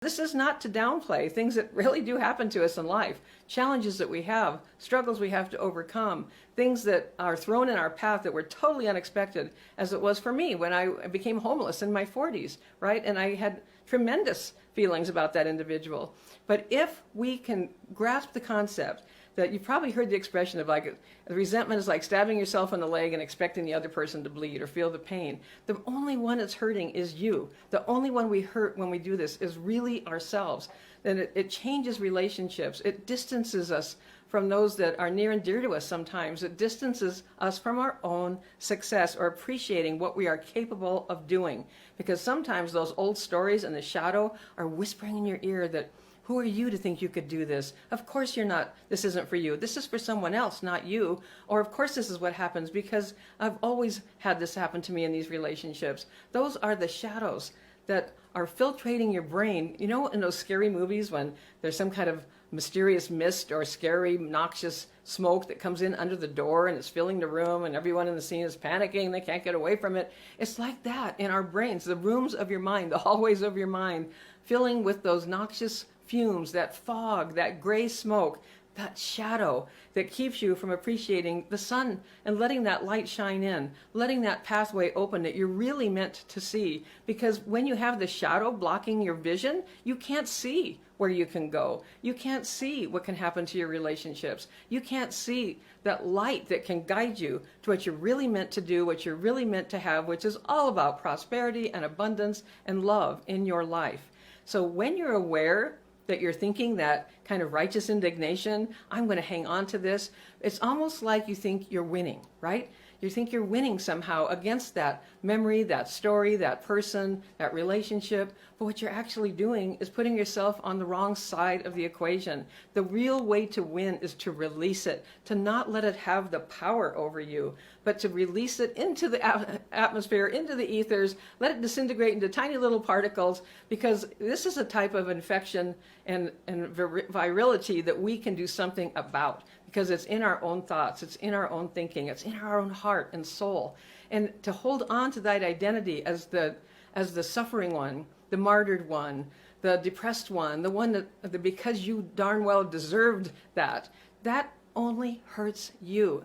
This is not to downplay things that really do happen to us in life, challenges that we have, struggles we have to overcome, things that are thrown in our path that were totally unexpected, as it was for me when I became homeless in my 40s, right? And I had tremendous feelings about that individual. But if we can grasp the concept that you've probably heard the expression of like resentment is like stabbing yourself in the leg and expecting the other person to bleed or feel the pain. The only one that's hurting is you. The only one we hurt when we do this is really ourselves. Then it changes relationships. It distances us from those that are near and dear to us sometimes. It distances us from our own success or appreciating what we are capable of doing. Because sometimes those old stories in the shadow are whispering in your ear that, who are you to think you could do this? Of course you're not. This isn't for you. This is for someone else, not you. Or of course this is what happens because I've always had this happen to me in these relationships. Those are the shadows that are filtrating your brain. You know, in those scary movies when there's some kind of mysterious mist or scary, noxious smoke that comes in under the door and it's filling the room and everyone in the scene is panicking. They can't get away from it. It's like that in our brains, the rooms of your mind, the hallways of your mind, filling with those noxious fumes, that fog, that gray smoke, that shadow that keeps you from appreciating the sun and letting that light shine in, letting that pathway open that you're really meant to see. Because when you have the shadow blocking your vision, you can't see where you can go. You can't see what can happen to your relationships. You can't see that light that can guide you to what you're really meant to do, what you're really meant to have, which is all about prosperity and abundance and love in your life. So when you're aware that you're thinking that kind of righteous indignation, I'm going to hang on to this, it's almost like you think you're winning, right? You think you're winning somehow against that memory, that story, that person, that relationship. But what you're actually doing is putting yourself on the wrong side of the equation. The real way to win is to release it, to not let it have the power over you, but to release it into the atmosphere, into the ethers, let it disintegrate into tiny little particles, because this is a type of infection and virility that we can do something about. Because it's in our own thoughts, it's in our own thinking, it's in our own heart and soul. And to hold on to that identity as the suffering one, the martyred one, the depressed one, the one that because you darn well deserved that only hurts you.